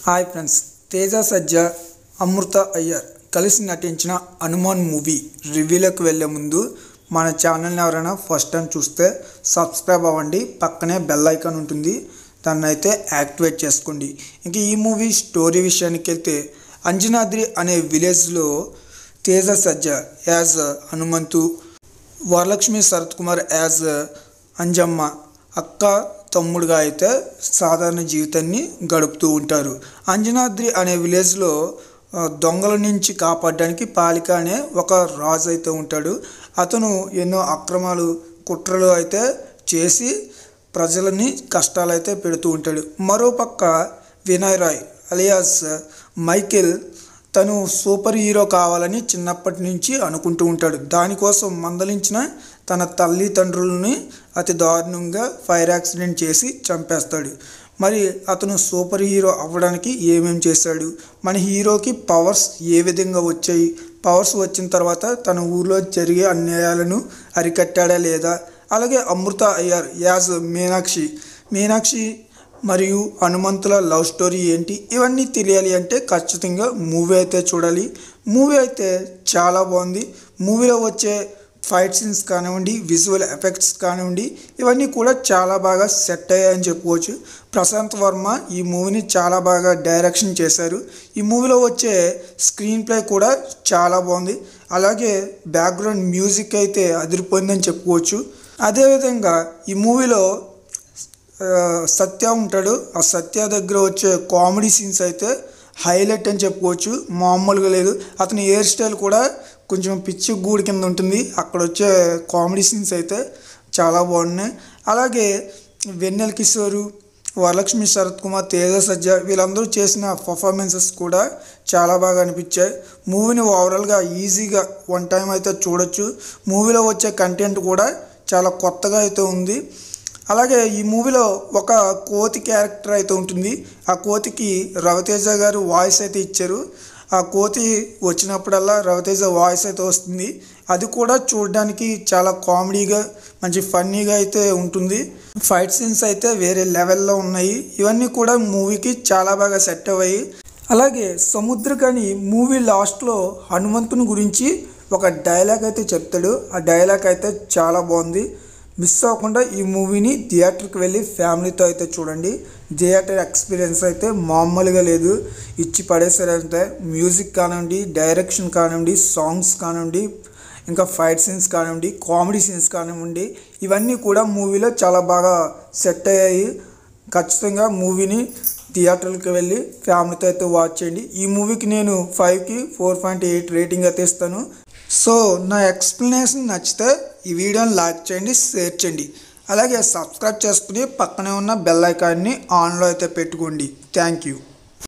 Hi friends, Teja సజ్జ, అమృత అయ్యర్ కలిసి నటించిన హనుమాన్ మూవీ రివ్యూలోకి వెళ్ళే ముందు మన ఛానల్ని ఎవరైనా ఫస్ట్ టైం చూస్తే సబ్స్క్రైబ్ అవ్వండి. పక్కనే బెల్ ఐకాన్ ఉంటుంది, దాన్ని అయితే యాక్టివేట్ చేసుకోండి. ఇంక ఈ మూవీ స్టోరీ విషయానికి వెళ్తే, అంజనాద్రి అనే విలేజ్లో తేజ సజ్జ యాజ్ హనుమంతు, వరలక్ష్మి శరత్ కుమార్ యాజ్ అంజమ్మ అక్క తమ్ముడుగా అయితే సాధారణ జీవితాన్ని గడుపుతూ ఉంటారు. అంజనాద్రి అనే విలేజ్లో దొంగల నుంచి కాపాడడానికి పాలిక అనే ఒక రాజు అయితే ఉంటాడు. అతను ఎన్నో అక్రమాలు కుట్రలు అయితే చేసి ప్రజలని కష్టాలు అయితే పెడుతూ ఉంటాడు. మరోపక్క వినయ్ రాయ్ అలియాస్ మైకేల్ తను సూపర్ హీరో కావాలని చిన్నప్పటి నుంచి అనుకుంటూ ఉంటాడు. దానికోసం మందలించిన తన తల్లిదండ్రులని అతి దారుణంగా ఫైర్ యాక్సిడెంట్ చేసి చంపేస్తాడు. మరి అతను సూపర్ హీరో అవ్వడానికి ఏమేం చేశాడు, మన హీరోకి పవర్స్ ఏ విధంగా వచ్చాయి, పవర్స్ వచ్చిన తర్వాత తన ఊర్లో జరిగే అన్యాయాలను అరికట్టాడా లేదా, అలాగే అమృత అయ్యర్ యాజ్ మీనాక్షి మరియు హనుమంతుల లవ్ స్టోరీ ఏంటి, ఇవన్నీ తెలియాలి అంటే ఖచ్చితంగా మూవీ అయితే చూడాలి. మూవీ అయితే చాలా బాగుంది. మూవీలో వచ్చే ఫైట్ సీన్స్ కానివ్వండి, విజువల్ ఎఫెక్ట్స్ కానివ్వండి, ఇవన్నీ కూడా చాలా బాగా సెట్ అయ్యాయని చెప్పుకోవచ్చు. ప్రశాంత్ వర్మ ఈ మూవీని చాలా బాగా డైరెక్షన్ చేశారు. ఈ మూవీలో వచ్చే స్క్రీన్ ప్లే కూడా చాలా బాగుంది. అలాగే బ్యాక్గ్రౌండ్ మ్యూజిక్ అయితే అదిరిపోయిందని చెప్పుకోవచ్చు. అదేవిధంగా ఈ మూవీలో సత్య ఉంటాడు. ఆ సత్య దగ్గర వచ్చే కామెడీ సీన్స్ అయితే హైలైట్ అని చెప్పుకోవచ్చు, మామూలుగా లేదు. అతని హెయిర్ స్టైల్ కూడా కొంచెం పిచ్చి గూడి కింద ఉంటుంది. అక్కడ వచ్చే కామెడీ సీన్స్ అయితే చాలా బాగున్నాయి. అలాగే వెన్నెల కిషోరు, వరలక్ష్మి శరత్ కుమార్, తేజ సజ్జ వీళ్ళందరూ చేసిన పర్ఫార్మెన్సెస్ కూడా చాలా బాగా అనిపించాయి. మూవీని ఓవరాల్గా ఈజీగా వన్ టైం అయితే చూడొచ్చు. మూవీలో వచ్చే కంటెంట్ కూడా చాలా కొత్తగా అయితే ఉంది. అలాగే ఈ మూవీలో ఒక కోతి క్యారెక్టర్ అయితే ఉంటుంది. ఆ కోతికి రవితేజ గారు వాయిస్ అయితే ఇచ్చారు. ఆ కోతి వచ్చినప్పుడల్లా రవితేజ వాయిస్ అయితే వస్తుంది. అది కూడా చూడడానికి చాలా కామెడీగా మంచి ఫన్నీగా అయితే ఉంటుంది. ఫైట్ సీన్స్ అయితే వేరే లెవెల్లో ఉన్నాయి. ఇవన్నీ కూడా మూవీకి చాలా బాగా సెట్ అయ్యాయి. అలాగే సముద్రకని మూవీ లాస్ట్లో హనుమంతుని గురించి ఒక డైలాగ్ అయితే చెప్తాడు. ఆ డైలాగ్ అయితే చాలా బాగుంది. మిస్ అవ్వకుండా ఈ మూవీని థియేటర్కి వెళ్ళి ఫ్యామిలీతో అయితే చూడండి. థియేటర్ ఎక్స్పీరియన్స్ అయితే మామూలుగా లేదు, ఇచ్చి పడేసారంటే. మ్యూజిక్ కానివ్వండి, డైరెక్షన్ కానివ్వండి, సాంగ్స్ కానివ్వండి, ఇంకా ఫైట్ సీన్స్ కానివ్వండి, కామెడీ సీన్స్ కానివ్వండి, ఇవన్నీ కూడా మూవీలో చాలా బాగా సెట్ అయ్యాయి. ఖచ్చితంగా మూవీని థియేటర్కి వెళ్ళి ఫ్యామిలీతో అయితే వాచ్ చేయండి. ఈ మూవీకి నేను 5కి 4.8 రేటింగ్ అయితే ఇస్తాను. సో నా ఎక్స్ప్లెనేషన్ నచ్చితే ఈ వీడియోని లైక్ చేయండి, షేర్ చేయండి. అలాగే సబ్స్క్రైబ్ చేసుకుని పక్కనే ఉన్న బెల్ ఐకాన్ని ఆన్లో అయితే పెట్టుకోండి. Thank you.